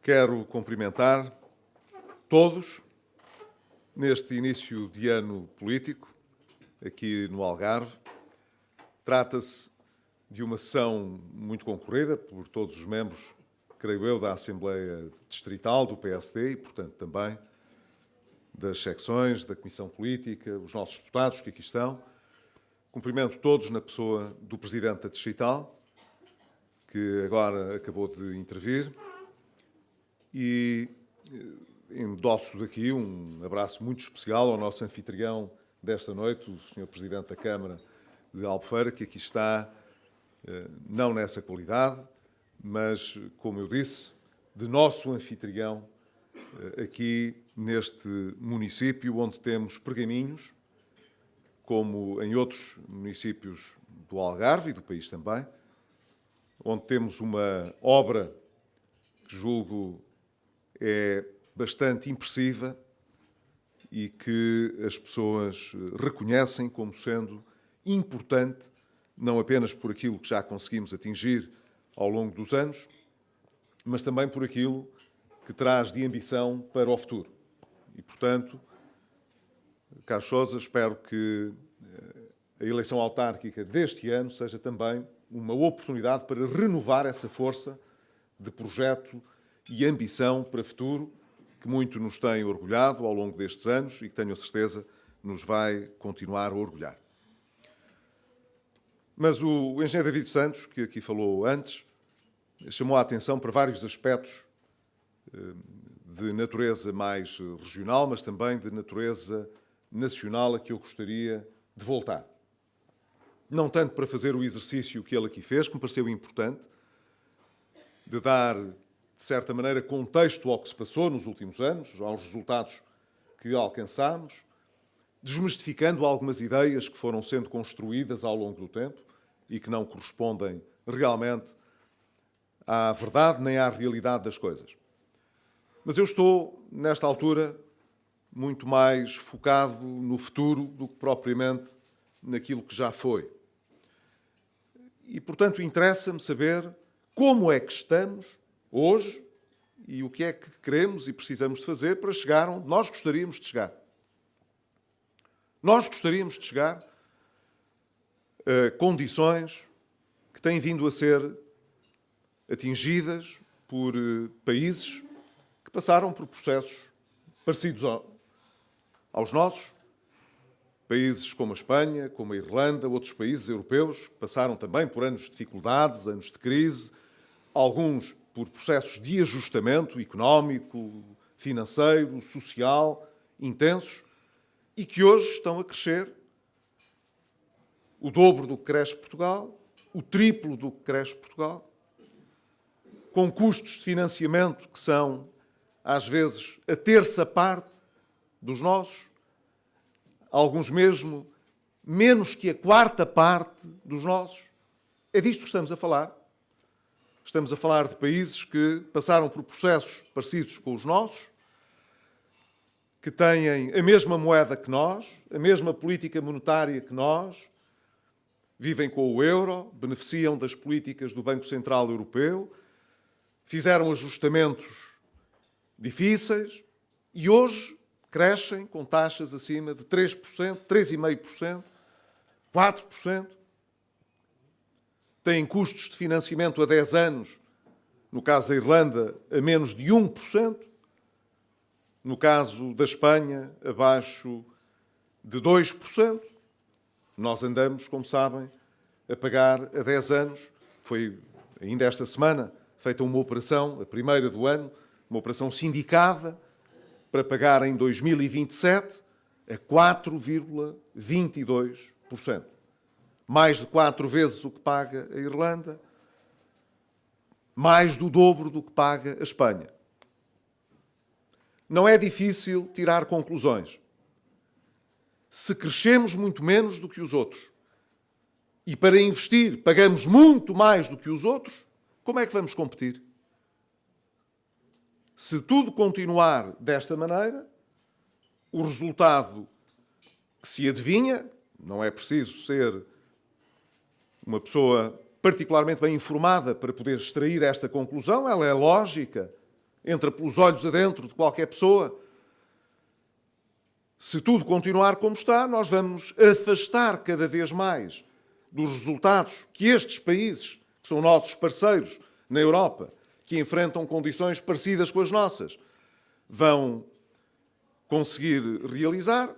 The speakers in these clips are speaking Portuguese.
Quero cumprimentar todos neste início de ano político, aqui no Algarve. Trata-se de uma sessão muito concorrida por todos os membros, creio eu, da Assembleia Distrital do PSD e, portanto, também das secções, da Comissão Política, os nossos deputados que aqui estão. Cumprimento todos na pessoa do Presidente da Distrital, que agora acabou de intervir, e endosso daqui um abraço muito especial ao nosso anfitrião desta noite, o Sr. Presidente da Câmara de Albufeira, que aqui está, não nessa qualidade, mas, como eu disse, de nosso anfitrião aqui neste município, onde temos pergaminhos, como em outros municípios do Algarve e do país também, onde temos uma obra que julgo é bastante impressiva e que as pessoas reconhecem como sendo importante, não apenas por aquilo que já conseguimos atingir ao longo dos anos, mas também por aquilo que traz de ambição para o futuro. E, portanto, Carlos Sousa, espero que a eleição autárquica deste ano seja também uma oportunidade para renovar essa força de projeto e ambição para o futuro que muito nos tem orgulhado ao longo destes anos e que, tenho a certeza, nos vai continuar a orgulhar. Mas o engenheiro David Santos, que aqui falou antes, chamou a atenção para vários aspectos de natureza mais regional, mas também de natureza nacional, a que eu gostaria de voltar. Não tanto para fazer o exercício que ele aqui fez, que me pareceu importante, de dar, de certa maneira, contexto ao que se passou nos últimos anos, aos resultados que alcançámos, desmistificando algumas ideias que foram sendo construídas ao longo do tempo e que não correspondem realmente à verdade nem à realidade das coisas. Mas eu estou, nesta altura, muito mais focado no futuro do que propriamente naquilo que já foi. E, portanto, interessa-me saber como é que estamos hoje e o que é que queremos e precisamos de fazer para chegar onde nós gostaríamos de chegar. Nós gostaríamos de chegar a condições que têm vindo a ser atingidas por países que passaram por processos parecidos aos nossos, países como a Espanha, como a Irlanda, outros países europeus que passaram também por anos de dificuldades, anos de crise, alguns por processos de ajustamento económico, financeiro, social, intensos, e que hoje estão a crescer o dobro do que cresce Portugal, o triplo do que cresce Portugal, com custos de financiamento que são, às vezes, a terça parte dos nossos, alguns mesmo menos que a quarta parte dos nossos. É disto que estamos a falar. Estamos a falar de países que passaram por processos parecidos com os nossos, que têm a mesma moeda que nós, a mesma política monetária que nós, vivem com o euro, beneficiam das políticas do Banco Central Europeu, fizeram ajustamentos difíceis e hoje crescem com taxas acima de 3%, 3,5%, 4%. Têm custos de financiamento a 10 anos, no caso da Irlanda, a menos de 1%, no caso da Espanha, abaixo de 2%. Nós andamos, como sabem, a pagar a 10 anos. Foi ainda esta semana feita uma operação, a primeira do ano, uma operação sindicada, para pagar em 2027 a 4,22%. Mais de 4 vezes o que paga a Irlanda, mais do dobro do que paga a Espanha. Não é difícil tirar conclusões. Se crescemos muito menos do que os outros e para investir pagamos muito mais do que os outros, como é que vamos competir? Se tudo continuar desta maneira, o resultado que se adivinha, não é preciso ser uma pessoa particularmente bem informada para poder extrair esta conclusão, ela é lógica, entra pelos olhos adentro de qualquer pessoa. Se tudo continuar como está, nós vamos afastar cada vez mais dos resultados que estes países, que são nossos parceiros na Europa, que enfrentam condições parecidas com as nossas, vão conseguir realizar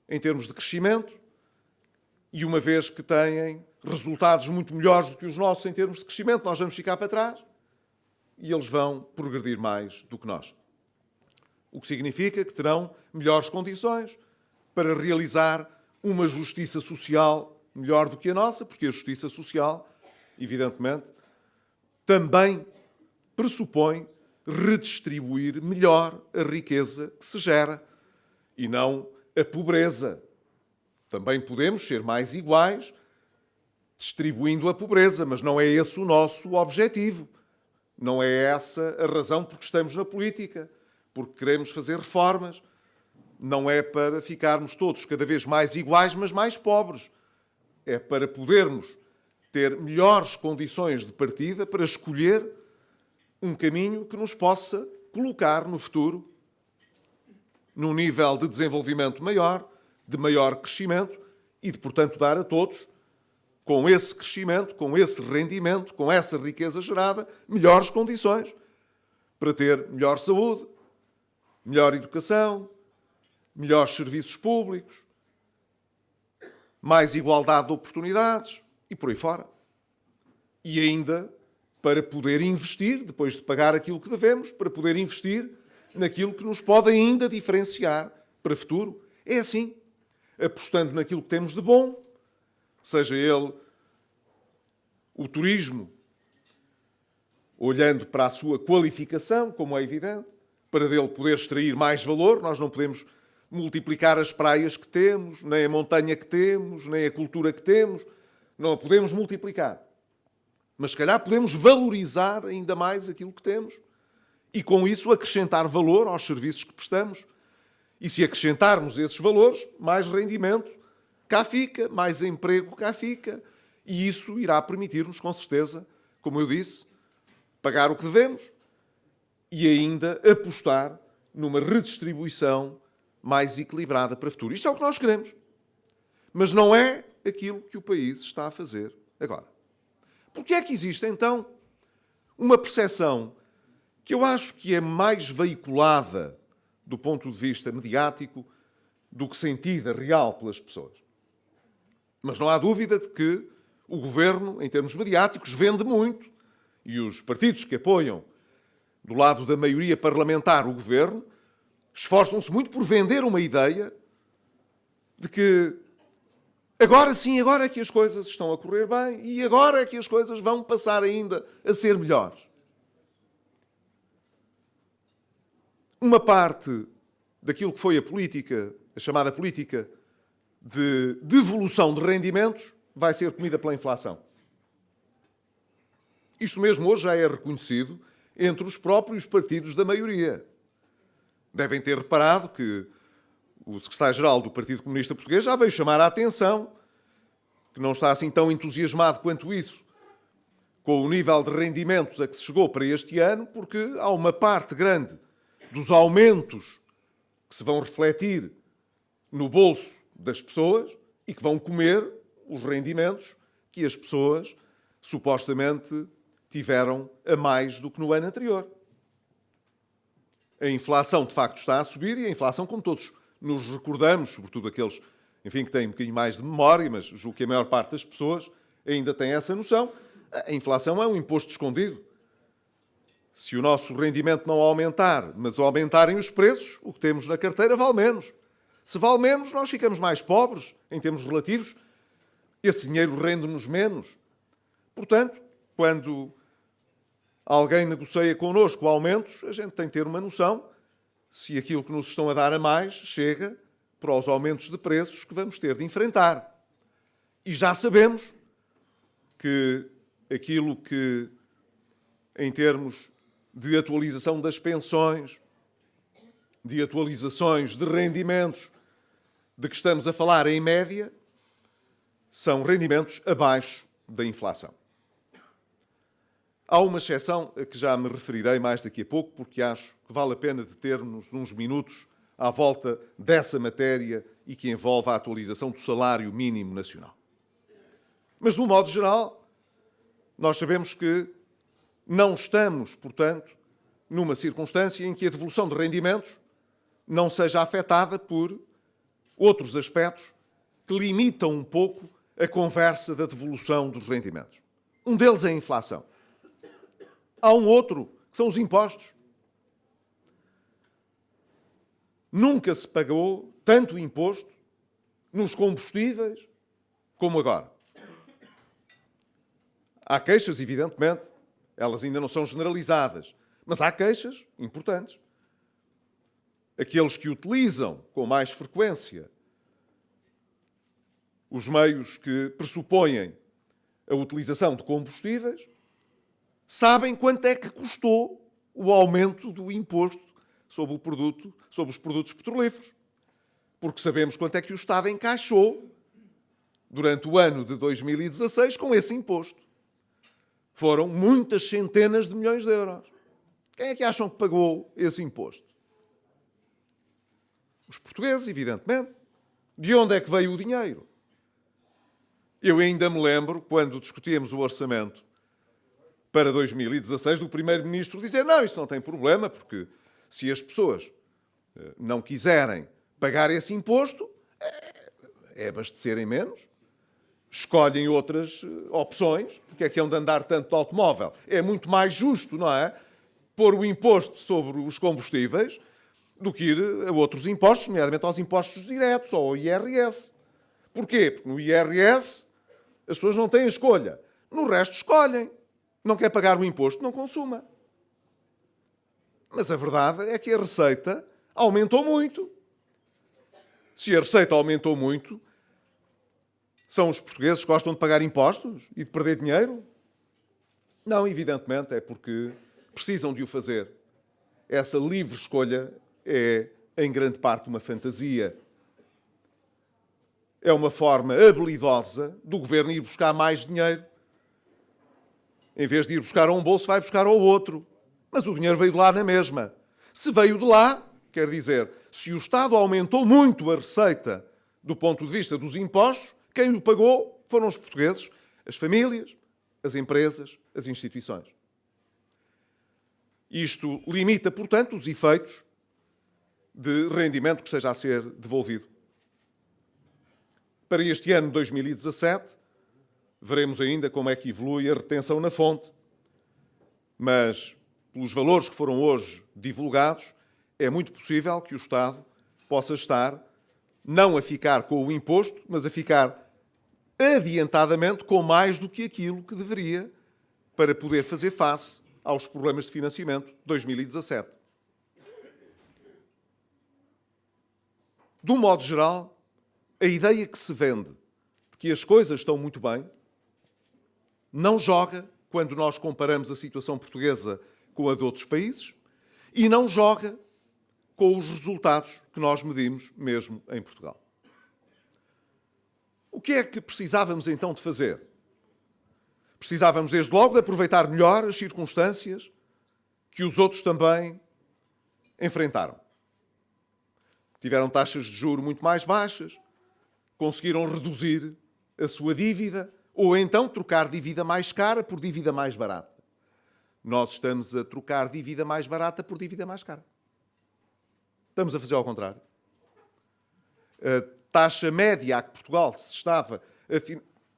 em termos de crescimento, e uma vez que têm resultados muito melhores do que os nossos em termos de crescimento, nós vamos ficar para trás e eles vão progredir mais do que nós. O que significa que terão melhores condições para realizar uma justiça social melhor do que a nossa, porque a justiça social, evidentemente, também pressupõe redistribuir melhor a riqueza que se gera e não a pobreza. Também podemos ser mais iguais distribuindo a pobreza, mas não é esse o nosso objetivo. Não é essa a razão por que estamos na política, porque queremos fazer reformas. Não é para ficarmos todos cada vez mais iguais, mas mais pobres. É para podermos ter melhores condições de partida para escolher um caminho que nos possa colocar no futuro num nível de desenvolvimento maior, de maior crescimento e de, portanto, dar a todos, com esse crescimento, com esse rendimento, com essa riqueza gerada, melhores condições para ter melhor saúde, melhor educação, melhores serviços públicos, mais igualdade de oportunidades e por aí fora. E ainda para poder investir, depois de pagar aquilo que devemos, para poder investir naquilo que nos pode ainda diferenciar para o futuro. É assim, apostando naquilo que temos de bom, seja ele o turismo, olhando para a sua qualificação, como é evidente, para dele poder extrair mais valor. Nós não podemos multiplicar as praias que temos, nem a montanha que temos, nem a cultura que temos. Não a podemos multiplicar. Mas, se calhar, podemos valorizar ainda mais aquilo que temos e, com isso, acrescentar valor aos serviços que prestamos. E, se acrescentarmos esses valores, mais rendimento cá fica, mais emprego cá fica. E isso irá permitir-nos, com certeza, como eu disse, pagar o que devemos e ainda apostar numa redistribuição mais equilibrada para o futuro. Isto é o que nós queremos. Mas não é aquilo que o país está a fazer agora. Porque é que existe, então, uma percepção que eu acho que é mais veiculada do ponto de vista mediático do que sentida real pelas pessoas. Mas não há dúvida de que o governo, em termos mediáticos, vende muito e os partidos que apoiam do lado da maioria parlamentar o governo esforçam-se muito por vender uma ideia de que agora sim, agora é que as coisas estão a correr bem e agora é que as coisas vão passar ainda a ser melhores. Uma parte daquilo que foi a política, a chamada política de devolução de rendimentos, vai ser comida pela inflação. Isto mesmo hoje já é reconhecido entre os próprios partidos da maioria. Devem ter reparado que o secretário-geral do Partido Comunista Português já veio chamar a atenção, que não está assim tão entusiasmado quanto isso, com o nível de rendimentos a que se chegou para este ano, porque há uma parte grande dos aumentos que se vão refletir no bolso das pessoas e que vão comer os rendimentos que as pessoas supostamente tiveram a mais do que no ano anterior. A inflação, de facto, está a subir e a inflação, como todos nos recordamos, sobretudo aqueles, enfim, que têm um bocadinho mais de memória, mas julgo que a maior parte das pessoas ainda tem essa noção, a inflação é um imposto escondido. Se o nosso rendimento não aumentar, mas aumentarem os preços, o que temos na carteira vale menos. Se vale menos, nós ficamos mais pobres, em termos relativos. Esse dinheiro rende-nos menos. Portanto, quando alguém negocia connosco aumentos, a gente tem que ter uma noção se aquilo que nos estão a dar a mais chega para os aumentos de preços que vamos ter de enfrentar. E já sabemos que aquilo que, em termos de atualização das pensões, de atualizações de rendimentos, de que estamos a falar em média, são rendimentos abaixo da inflação. Há uma exceção a que já me referirei mais daqui a pouco, porque acho que vale a pena deter-nos uns minutos à volta dessa matéria e que envolve a atualização do salário mínimo nacional. Mas, de um modo geral, nós sabemos que não estamos, portanto, numa circunstância em que a devolução de rendimentos não seja afetada por outros aspectos que limitam um pouco a conversa da devolução dos rendimentos. Um deles é a inflação. Há um outro, que são os impostos. Nunca se pagou tanto imposto nos combustíveis como agora. Há queixas, evidentemente, elas ainda não são generalizadas, mas há queixas importantes. Aqueles que utilizam com mais frequência os meios que pressupõem a utilização de combustíveis sabem quanto é que custou o aumento do imposto sobre os produtos petrolíferos. Porque sabemos quanto é que o Estado encaixou durante o ano de 2016 com esse imposto. Foram muitas centenas de milhões de euros. Quem é que acham que pagou esse imposto? Os portugueses, evidentemente. De onde é que veio o dinheiro? Eu ainda me lembro, quando discutíamos o orçamento para 2016, do Primeiro-Ministro dizer: não, isso não tem problema, porque se as pessoas não quiserem pagar esse imposto, é abastecerem menos, escolhem outras opções, porque é que hão de andar tanto de automóvel. É muito mais justo, não é? Pôr o imposto sobre os combustíveis do que ir a outros impostos, nomeadamente aos impostos diretos, ou ao IRS. Porquê? Porque no IRS as pessoas não têm escolha. No resto escolhem. Não quer pagar o imposto, não consuma. Mas a verdade é que a receita aumentou muito. Se a receita aumentou muito, são os portugueses que gostam de pagar impostos e de perder dinheiro? Não, evidentemente, é porque precisam de o fazer. Essa livre escolha é, em grande parte, uma fantasia. É uma forma habilidosa do governo ir buscar mais dinheiro. Em vez de ir buscar a um bolso, vai buscar ao outro. Mas o dinheiro veio de lá na mesma. Se veio de lá, quer dizer, se o Estado aumentou muito a receita do ponto de vista dos impostos, quem o pagou foram os portugueses, as famílias, as empresas, as instituições. Isto limita, portanto, os efeitos de rendimento que esteja a ser devolvido. Para este ano de 2017, veremos ainda como é que evolui a retenção na fonte. Mas, pelos valores que foram hoje divulgados, é muito possível que o Estado possa estar, não a ficar com o imposto, mas a ficar adiantadamente com mais do que aquilo que deveria para poder fazer face aos problemas de financiamento de 2017. De um modo geral, a ideia que se vende de que as coisas estão muito bem não joga quando nós comparamos a situação portuguesa com a de outros países e não joga com os resultados que nós medimos mesmo em Portugal. O que é que precisávamos então de fazer? Precisávamos, desde logo, de aproveitar melhor as circunstâncias que os outros também enfrentaram. Tiveram taxas de juros muito mais baixas, conseguiram reduzir a sua dívida ou então trocar dívida mais cara por dívida mais barata. Nós estamos a trocar dívida mais barata por dívida mais cara. Estamos a fazer ao contrário. A taxa média a que Portugal se estava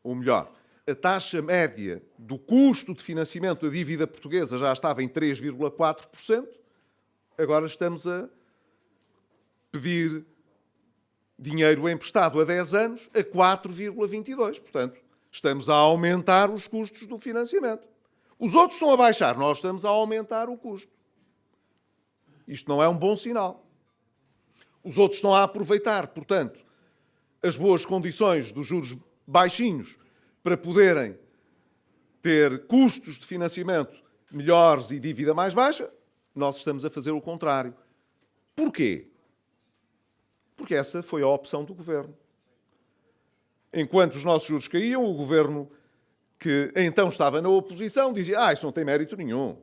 ou melhor, a taxa média do custo de financiamento da dívida portuguesa já estava em 3,4%. Agora estamos a pedir dinheiro emprestado a 10 anos a 4,22%. Portanto, estamos a aumentar os custos do financiamento. Os outros estão a baixar, nós estamos a aumentar o custo. Isto não é um bom sinal. Os outros estão a aproveitar, portanto, as boas condições dos juros baixinhos para poderem ter custos de financiamento melhores e dívida mais baixa. Nós estamos a fazer o contrário. Porquê? Porque essa foi a opção do Governo. Enquanto os nossos juros caíam, o Governo que então estava na oposição, dizia: isso não tem mérito nenhum.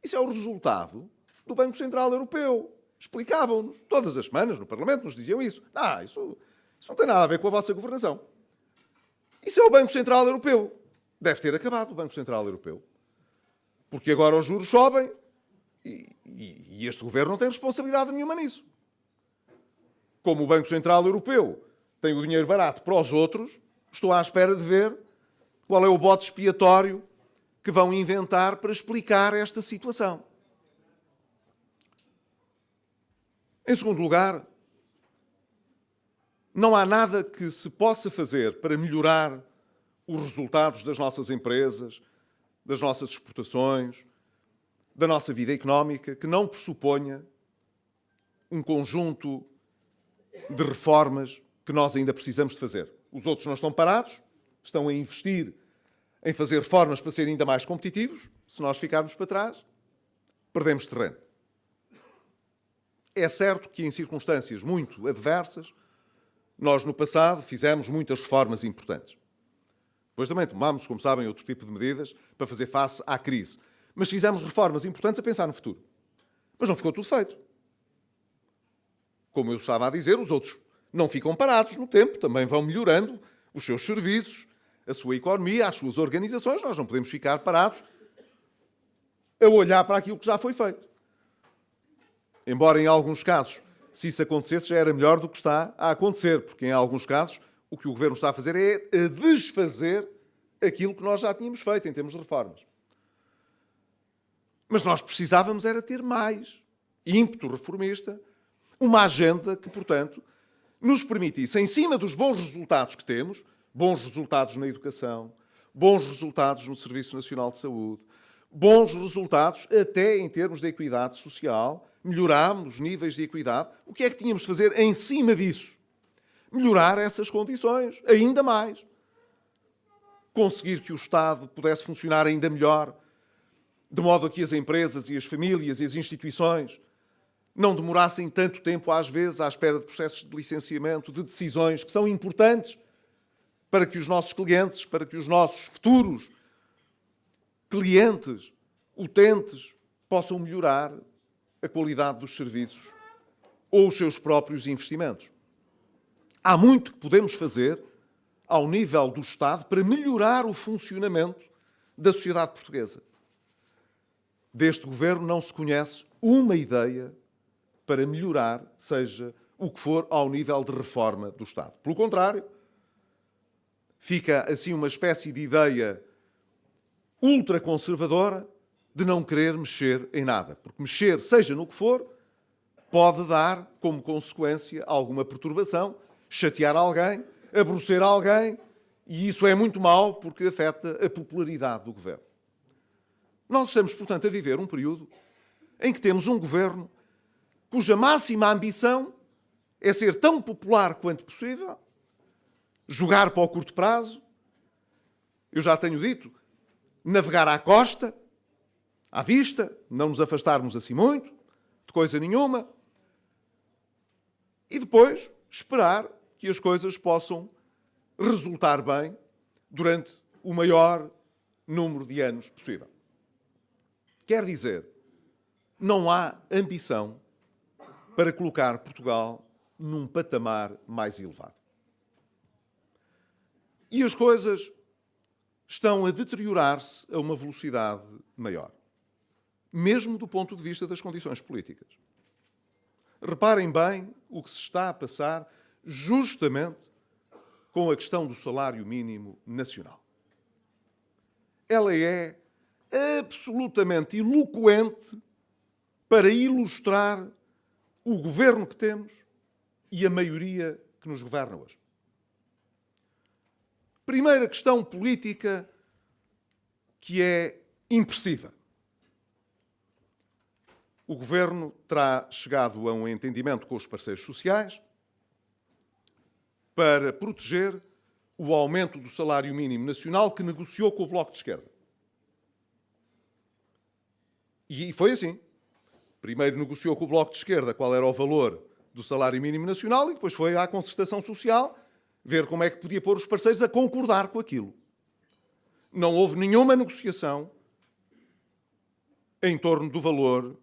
Isso é o resultado do Banco Central Europeu. Explicavam-nos todas as semanas no Parlamento, nos diziam isso. Isso não tem nada a ver com a vossa governação. Isso é o Banco Central Europeu. Deve ter acabado o Banco Central Europeu. Porque agora os juros sobem e este governo não tem responsabilidade nenhuma nisso. Como o Banco Central Europeu tem o dinheiro barato para os outros, estou à espera de ver qual é o bode expiatório que vão inventar para explicar esta situação. Em segundo lugar, não há nada que se possa fazer para melhorar os resultados das nossas empresas, das nossas exportações, da nossa vida económica, que não pressuponha um conjunto de reformas que nós ainda precisamos de fazer. Os outros não estão parados, estão a investir em fazer reformas para serem ainda mais competitivos. Se nós ficarmos para trás, perdemos terreno. É certo que em circunstâncias muito adversas, nós no passado fizemos muitas reformas importantes. Depois também tomámos, como sabem, outro tipo de medidas para fazer face à crise. Mas fizemos reformas importantes a pensar no futuro. Mas não ficou tudo feito. Como eu estava a dizer, os outros não ficam parados no tempo, também vão melhorando os seus serviços, a sua economia, as suas organizações. Nós não podemos ficar parados a olhar para aquilo que já foi feito. Embora em alguns casos, se isso acontecesse, já era melhor do que está a acontecer, porque em alguns casos o que o Governo está a fazer é a desfazer aquilo que nós já tínhamos feito em termos de reformas. Mas nós precisávamos era ter mais ímpeto reformista, uma agenda que, portanto, nos permitisse, em cima dos bons resultados que temos, bons resultados na educação, bons resultados no Serviço Nacional de Saúde, bons resultados até em termos de equidade social, melhorámos os níveis de equidade. O que é que tínhamos de fazer em cima disso? Melhorar essas condições, ainda mais. Conseguir que o Estado pudesse funcionar ainda melhor, de modo a que as empresas e as famílias e as instituições não demorassem tanto tempo, às vezes, à espera de processos de licenciamento, de decisões que são importantes para que os nossos clientes, para que os nossos futuros clientes, utentes, possam melhorar a qualidade dos serviços ou os seus próprios investimentos. Há muito que podemos fazer ao nível do Estado para melhorar o funcionamento da sociedade portuguesa. Deste governo não se conhece uma ideia para melhorar, seja o que for, ao nível de reforma do Estado. Pelo contrário, fica assim uma espécie de ideia ultraconservadora de não querer mexer em nada. Porque mexer, seja no que for, pode dar como consequência alguma perturbação, chatear alguém, aborrecer alguém, e isso é muito mau porque afeta a popularidade do governo. Nós estamos, portanto, a viver um período em que temos um governo cuja máxima ambição é ser tão popular quanto possível, jogar para o curto prazo, eu já tenho dito, navegar à costa, à vista, não nos afastarmos assim muito, de coisa nenhuma, e depois esperar que as coisas possam resultar bem durante o maior número de anos possível. Quer dizer, não há ambição para colocar Portugal num patamar mais elevado. E as coisas estão a deteriorar-se a uma velocidade maior, mesmo do ponto de vista das condições políticas. Reparem bem o que se está a passar justamente com a questão do salário mínimo nacional. Ela é absolutamente eloquente para ilustrar o governo que temos e a maioria que nos governa hoje. Primeira questão política que é impressiva. O governo terá chegado a um entendimento com os parceiros sociais para proteger o aumento do salário mínimo nacional que negociou com o Bloco de Esquerda. E foi assim. Primeiro negociou com o Bloco de Esquerda qual era o valor do salário mínimo nacional e depois foi à concertação social ver como é que podia pôr os parceiros a concordar com aquilo. não houve nenhuma negociação em torno do valor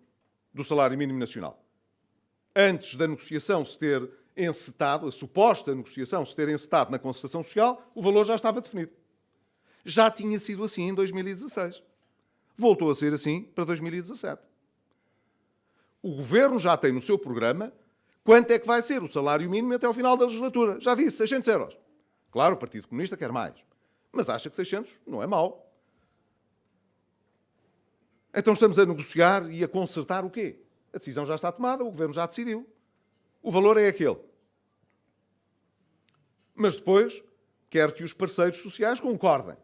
do salário mínimo nacional. Antes da negociação se ter encetado, a suposta negociação se ter encetado na concertação social, o valor já estava definido. Já tinha sido assim em 2016. Voltou a ser assim para 2017. O Governo já tem no seu programa quanto é que vai ser o salário mínimo até ao final da legislatura. Já disse, 600 euros. Claro, o Partido Comunista quer mais. Mas acha que 600 não é mau. Então estamos a negociar e a consertar o quê? A decisão já está tomada, o Governo já decidiu. O valor é aquele. Mas depois quer que os parceiros sociais concordem.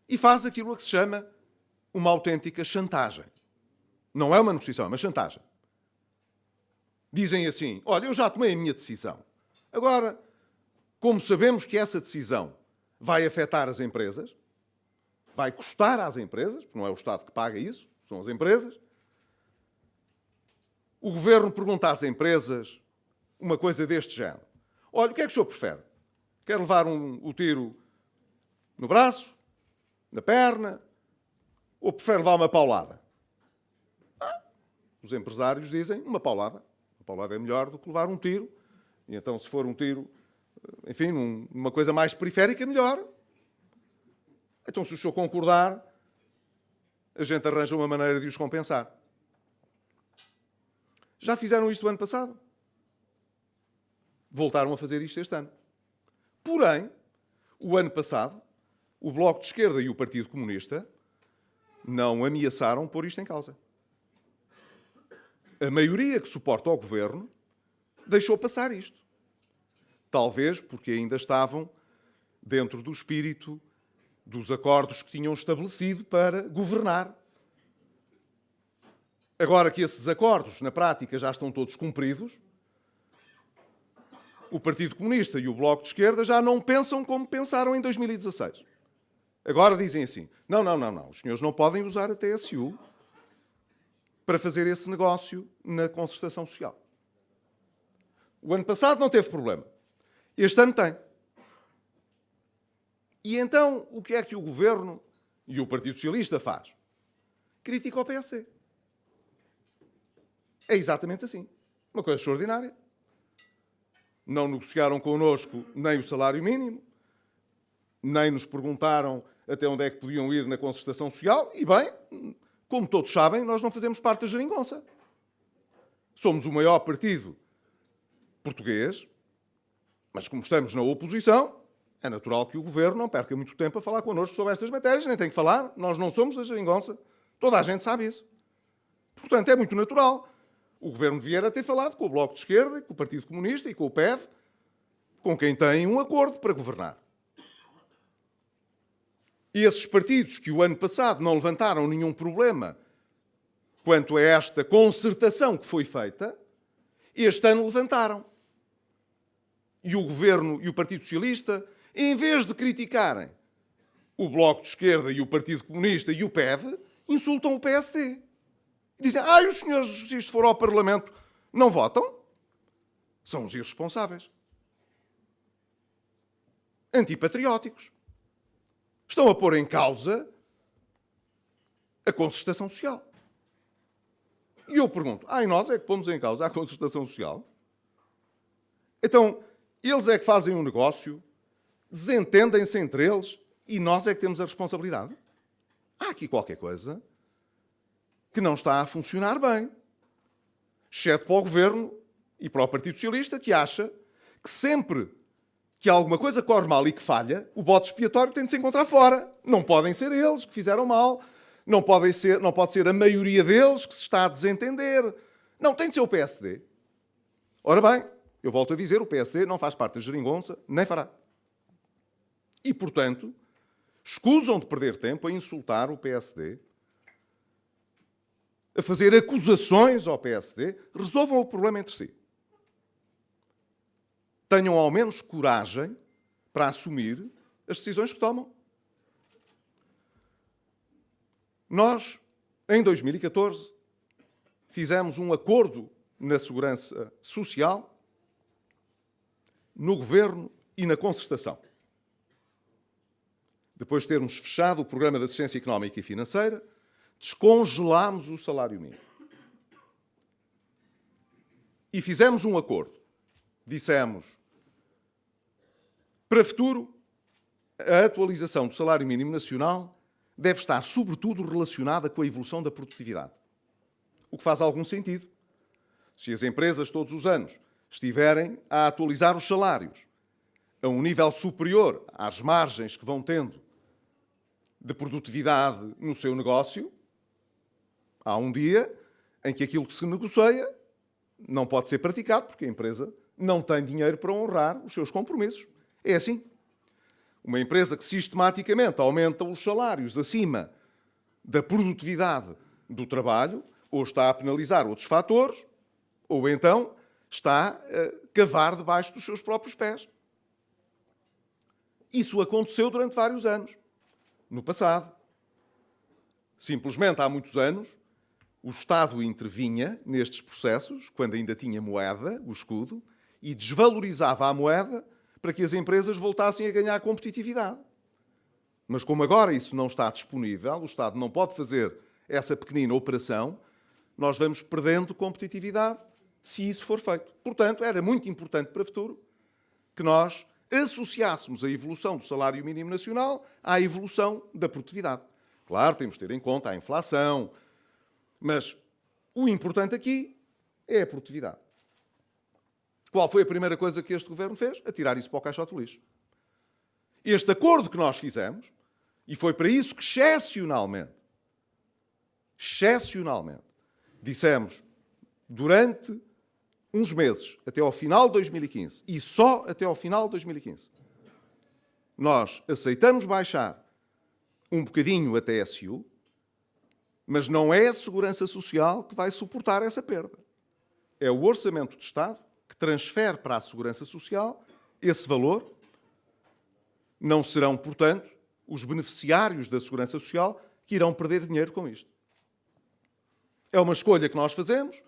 E faz aquilo a que se chama uma autêntica chantagem. Não é uma negociação, é uma chantagem. Dizem assim, olha, eu já tomei a minha decisão. Agora, como sabemos que essa decisão vai afetar as empresas, vai custar às empresas, porque não é o Estado que paga isso, são as empresas, o Governo pergunta às empresas uma coisa deste género. Olha, o que é que o senhor prefere? Quer levar o tiro no braço, na perna, ou prefere levar uma paulada? Os empresários dizem uma paulada. Uma paulada é melhor do que levar um tiro. E então, se for um tiro, enfim, numa coisa mais periférica, melhor. Então, se o senhor concordar, a gente arranja uma maneira de os compensar. Já fizeram isto o ano passado. Voltaram a fazer isto este ano. Porém, o ano passado, o Bloco de Esquerda e o Partido Comunista não ameaçaram pôr isto em causa. A maioria que suporta o Governo deixou passar isto. Talvez porque ainda estavam dentro do espírito dos acordos que tinham estabelecido para governar. Agora que esses acordos, na prática, já estão todos cumpridos, o Partido Comunista e o Bloco de Esquerda já não pensam como pensaram em 2016. Agora dizem assim, não, os senhores não podem usar a TSU para fazer esse negócio na concertação social. O ano passado não teve problema. Este ano tem. E então, o que é que o Governo e o Partido Socialista faz? Critica o PSD. É exatamente assim. Uma coisa extraordinária. Não negociaram connosco nem o salário mínimo, nem nos perguntaram até onde é que podiam ir na concertação social. E bem, como todos sabem, nós não fazemos parte da geringonça. Somos o maior partido português, mas como estamos na oposição, é natural que o Governo não perca muito tempo a falar connosco sobre estas matérias, nem tem que falar, nós não somos da geringonça. Toda a gente sabe isso. Portanto, é muito natural. O Governo vier a ter falado com o Bloco de Esquerda, com o Partido Comunista e com o PEV, com quem tem um acordo para governar. E esses partidos que o ano passado não levantaram nenhum problema quanto a esta concertação que foi feita, este ano levantaram. E o Governo e o Partido Socialista, em vez de criticarem o Bloco de Esquerda e o Partido Comunista e o PEV, insultam o PSD. Dizem, os senhores, se isto for ao Parlamento, não votam? São os irresponsáveis. Antipatrióticos. Estão a pôr em causa a concertação social. E eu pergunto, e nós é que pomos em causa a concertação social? Então, eles é que fazem um negócio, desentendem-se entre eles e nós é que temos a responsabilidade? Há aqui qualquer coisa que não está a funcionar bem. Exceto para o Governo e para o Partido Socialista, que acha que sempre que alguma coisa corre mal e que falha, o bode expiatório tem de se encontrar fora. Não podem ser eles que fizeram mal, não pode ser a maioria deles que se está a desentender. Não, tem de ser o PSD. Ora bem, eu volto a dizer, o PSD não faz parte da geringonça, nem fará. E, portanto, escusam de perder tempo a insultar o PSD, a fazer acusações ao PSD, resolvam o problema entre si. Tenham ao menos coragem para assumir as decisões que tomam. Nós, em 2014, fizemos um acordo na segurança social, no Governo e na concertação. depois de termos fechado o Programa de Assistência Económica e Financeira, descongelámos o salário mínimo. E fizemos um acordo. Dissemos, para futuro, a atualização do salário mínimo nacional deve estar, sobretudo, relacionada com a evolução da produtividade. O que faz algum sentido. Se as empresas, todos os anos, estiverem a atualizar os salários a um nível superior às margens que vão tendo de produtividade no seu negócio, há um dia em que aquilo que se negocia não pode ser praticado porque a empresa não tem dinheiro para honrar os seus compromissos. É assim. Uma empresa que sistematicamente aumenta os salários acima da produtividade do trabalho, ou está a penalizar outros fatores, ou então está a cavar debaixo dos seus próprios pés. Isso aconteceu durante vários anos, no passado. Simplesmente há muitos anos, o Estado intervinha nestes processos, quando ainda tinha moeda, o escudo, e desvalorizava a moeda para que as empresas voltassem a ganhar competitividade. Mas como agora isso não está disponível, o Estado não pode fazer essa pequenina operação, nós vamos perdendo competitividade se isso for feito. Portanto, era muito importante para o futuro que nós associássemos a evolução do salário mínimo nacional à evolução da produtividade. Claro, temos de ter em conta a inflação, mas o importante aqui é a produtividade. Qual foi a primeira coisa que este governo fez? Atirar isso para o caixote do lixo. Este acordo que nós fizemos, e foi para isso que excepcionalmente, dissemos, durante uns meses, até ao final de 2015, e só até ao final de 2015, nós aceitamos baixar um bocadinho a TSU, mas não é a Segurança Social que vai suportar essa perda. É o Orçamento de Estado que transfere para a Segurança Social esse valor. Não serão, portanto, os beneficiários da Segurança Social que irão perder dinheiro com isto. É uma escolha que nós fazemos.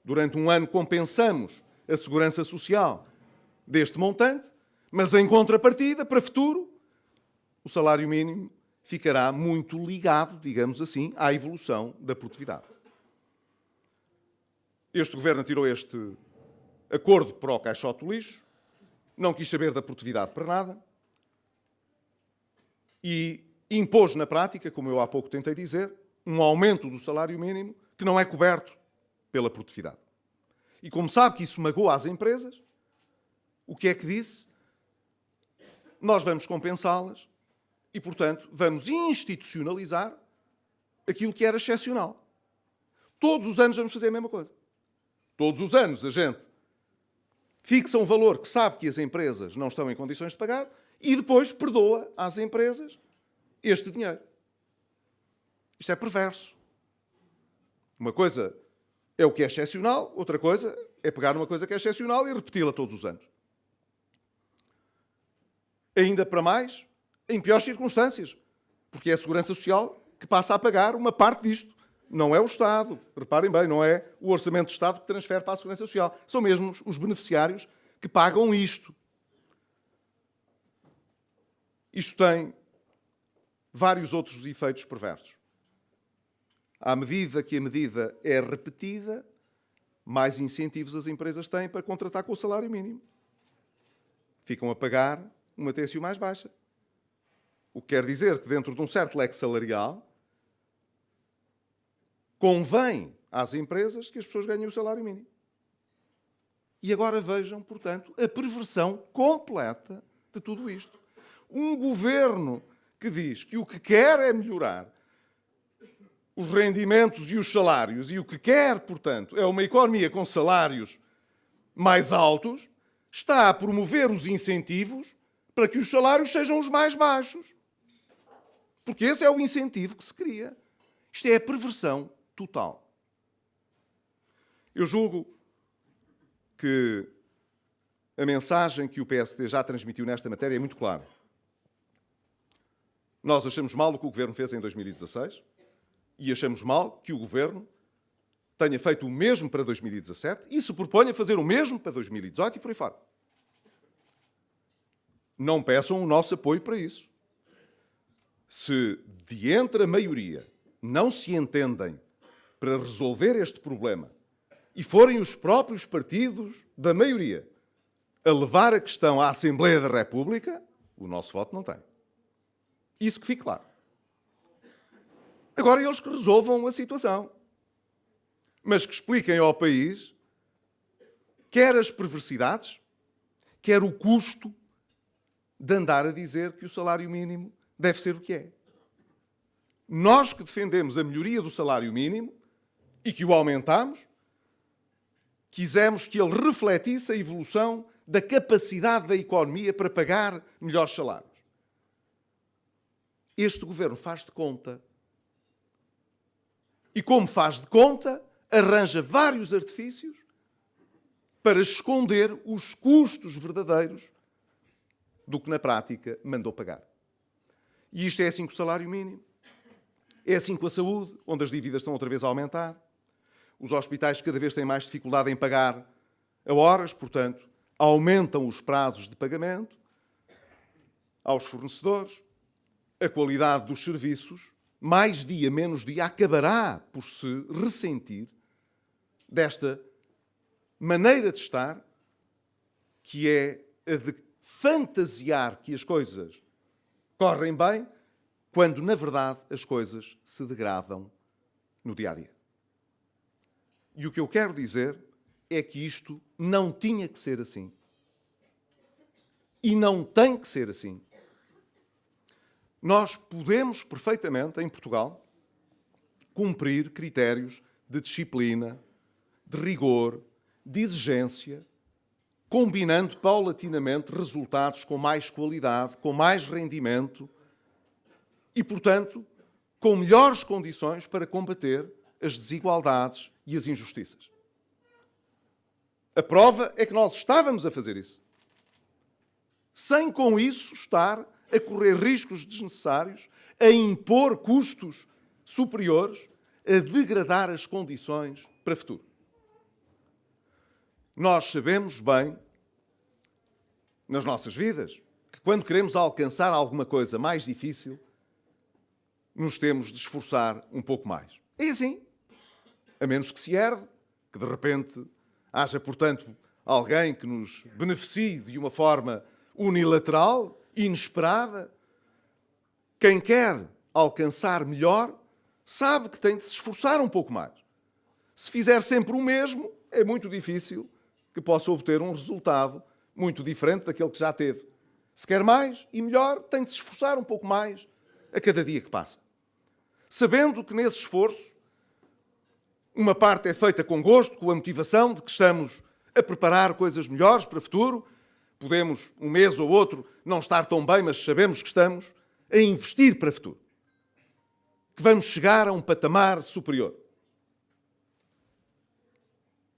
Durante um ano compensamos a Segurança Social deste montante, mas em contrapartida, para o futuro, o salário mínimo ficará muito ligado, digamos assim, à evolução da produtividade. Este governo tirou este acordo para o caixote do lixo, não quis saber da produtividade para nada e impôs na prática, como eu há pouco tentei dizer, um aumento do salário mínimo que não é coberto pela produtividade. E como sabe que isso magoa as empresas, o que é que disse? Nós vamos compensá-las e, portanto, vamos institucionalizar aquilo que era excepcional. Todos os anos vamos fazer a mesma coisa. Todos os anos a gente fixa um valor que sabe que as empresas não estão em condições de pagar e depois perdoa às empresas este dinheiro. Isto é perverso. Uma coisa é o que é excepcional, outra coisa é pegar uma coisa que é excepcional e repeti-la todos os anos. Ainda para mais, em piores circunstâncias, porque é a Segurança Social que passa a pagar uma parte disto. Não é o Estado, reparem bem, não é o Orçamento do Estado que transfere para a Segurança Social. São mesmo os beneficiários que pagam isto. Isto tem vários outros efeitos perversos. À medida que a medida é repetida, mais incentivos as empresas têm para contratar com o salário mínimo. Ficam a pagar uma TSU mais baixa. O que quer dizer que dentro de um certo leque salarial convém às empresas que as pessoas ganhem o salário mínimo. E agora vejam, portanto, a perversão completa de tudo isto. Um governo que diz que o que quer é melhorar os rendimentos e os salários e o que quer, portanto, é uma economia com salários mais altos, está a promover os incentivos para que os salários sejam os mais baixos. Porque esse é o incentivo que se cria. Isto é a perversão total. Eu julgo que a mensagem que o PSD já transmitiu nesta matéria é muito clara. Nós achamos mal o que o Governo fez em 2016 e achamos mal que o Governo tenha feito o mesmo para 2017 e se proponha fazer o mesmo para 2018 e por aí fora. Não peçam o nosso apoio para isso. Se de entre a maioria não se entendem para resolver este problema e forem os próprios partidos da maioria a levar a questão à Assembleia da República, o nosso voto não tem. Isso que fique claro. Agora eles que resolvam a situação, mas que expliquem ao país quer as perversidades, quer o custo de andar a dizer que o salário mínimo deve ser o que é. Nós que defendemos a melhoria do salário mínimo e que o aumentamos, quisemos que ele refletisse a evolução da capacidade da economia para pagar melhores salários. Este governo faz de conta. E como faz de conta, arranja vários artifícios para esconder os custos verdadeiros do que na prática mandou pagar. E isto é assim com o salário mínimo. É assim com a saúde, onde as dívidas estão outra vez a aumentar. Os hospitais cada vez têm mais dificuldade em pagar a horas, portanto, aumentam os prazos de pagamento aos fornecedores. A qualidade dos serviços, mais dia, menos dia, acabará por se ressentir desta maneira de estar, que é a de fantasiar que as coisas correm bem, quando, na verdade, as coisas se degradam no dia-a-dia. E o que eu quero dizer é que isto não tinha que ser assim. E não tem que ser assim. Nós podemos perfeitamente, em Portugal, cumprir critérios de disciplina, de rigor, de exigência, combinando paulatinamente resultados com mais qualidade, com mais rendimento e, portanto, com melhores condições para combater as desigualdades e as injustiças. A prova é que nós estávamos a fazer isso, sem com isso estar a correr riscos desnecessários, a impor custos superiores, a degradar as condições para o futuro. Nós sabemos bem, nas nossas vidas, que quando queremos alcançar alguma coisa mais difícil, nos temos de esforçar um pouco mais. É assim. A menos que se herde, que de repente haja, portanto, alguém que nos beneficie de uma forma unilateral, inesperada. Quem quer alcançar melhor sabe que tem de se esforçar um pouco mais. Se fizer sempre o mesmo, é muito difícil que possa obter um resultado muito diferente daquele que já teve. Se quer mais e melhor, tem de se esforçar um pouco mais a cada dia que passa. Sabendo que nesse esforço, uma parte é feita com gosto, com a motivação de que estamos a preparar coisas melhores para o futuro. Podemos, um mês ou outro, não estar tão bem, mas sabemos que estamos a investir para o futuro. Que vamos chegar a um patamar superior.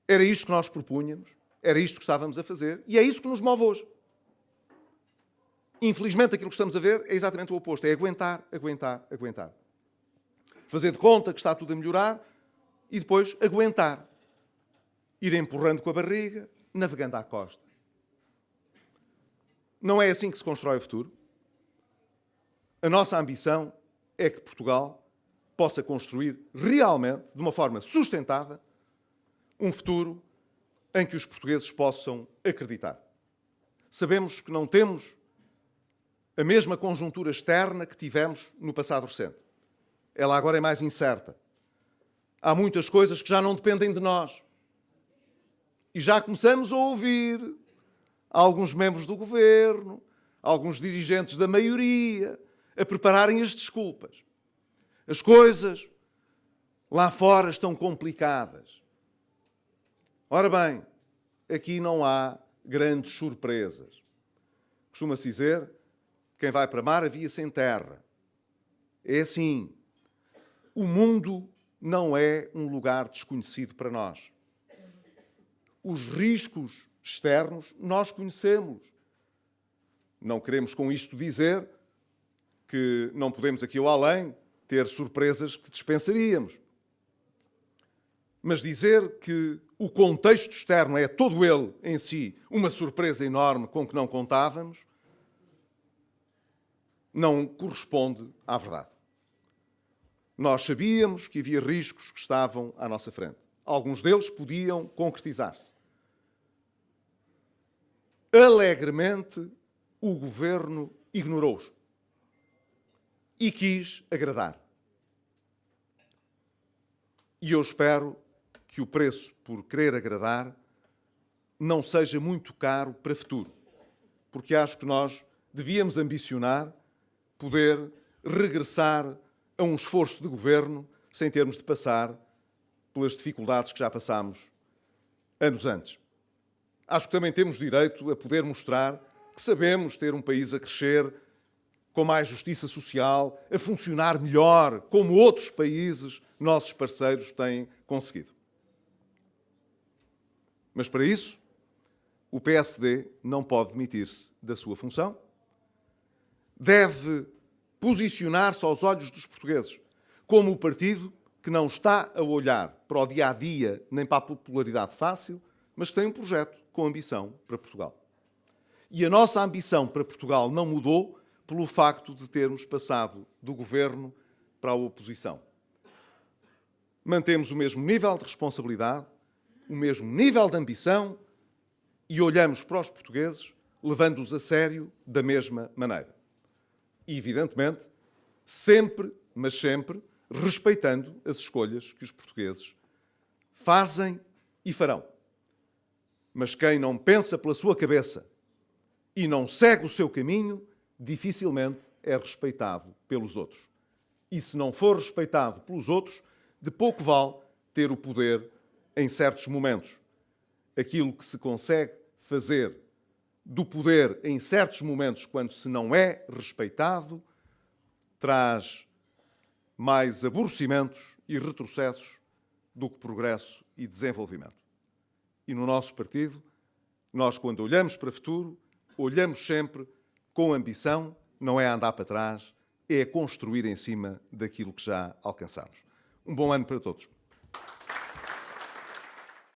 Era isto que nós propunhamos, era isto que estávamos a fazer e é isso que nos move hoje. Infelizmente, aquilo que estamos a ver é exatamente o oposto. É aguentar, aguentar, aguentar. Fazer de conta que está tudo a melhorar e depois aguentar. Ir empurrando com a barriga, navegando à costa. Não é assim que se constrói o futuro. A nossa ambição é que Portugal possa construir realmente, de uma forma sustentada, um futuro em que os portugueses possam acreditar. Sabemos que não temos a mesma conjuntura externa que tivemos no passado recente. Ela agora é mais incerta. Há muitas coisas que já não dependem de nós. E já começamos a ouvir alguns membros do governo, alguns dirigentes da maioria, a prepararem as desculpas. As coisas lá fora estão complicadas. Ora bem, aqui não há grandes surpresas. Costuma-se dizer, quem vai para mar avia sem terra. É assim. O mundo não é um lugar desconhecido para nós. Os riscos externos nós conhecemos. Não queremos com isto dizer que não podemos aqui ou além ter surpresas que dispensaríamos. Mas dizer que o contexto externo é todo ele, em si, uma surpresa enorme com que não contávamos, não corresponde à verdade. Nós sabíamos que havia riscos que estavam à nossa frente. Alguns deles podiam concretizar-se. Alegremente, o governo ignorou-os e quis agradar. E eu espero que o preço por querer agradar não seja muito caro para o futuro, porque acho que nós devíamos ambicionar poder regressar a um esforço de governo sem termos de passar pelas dificuldades que já passámos anos antes. Acho que também temos direito a poder mostrar que sabemos ter um país a crescer, com mais justiça social, a funcionar melhor, como outros países, nossos parceiros, têm conseguido. Mas para isso, o PSD não pode demitir-se da sua função. Deve posicionar-se aos olhos dos portugueses como o partido que não está a olhar para o dia-a-dia nem para a popularidade fácil, mas que tem um projeto com ambição para Portugal. E a nossa ambição para Portugal não mudou pelo facto de termos passado do governo para a oposição. Mantemos o mesmo nível de responsabilidade, o mesmo nível de ambição e olhamos para os portugueses levando-os a sério da mesma maneira. E, evidentemente, sempre, mas sempre, respeitando as escolhas que os portugueses fazem e farão. Mas quem não pensa pela sua cabeça e não segue o seu caminho, dificilmente é respeitado pelos outros. E se não for respeitado pelos outros, de pouco vale ter o poder em certos momentos. Aquilo que se consegue fazer do poder em certos momentos, quando se não é respeitado, traz mais aborrecimentos e retrocessos do que progresso e desenvolvimento. E no nosso partido, nós, quando olhamos para o futuro, olhamos sempre com ambição, não é andar para trás, é construir em cima daquilo que já alcançamos. Um bom ano para todos.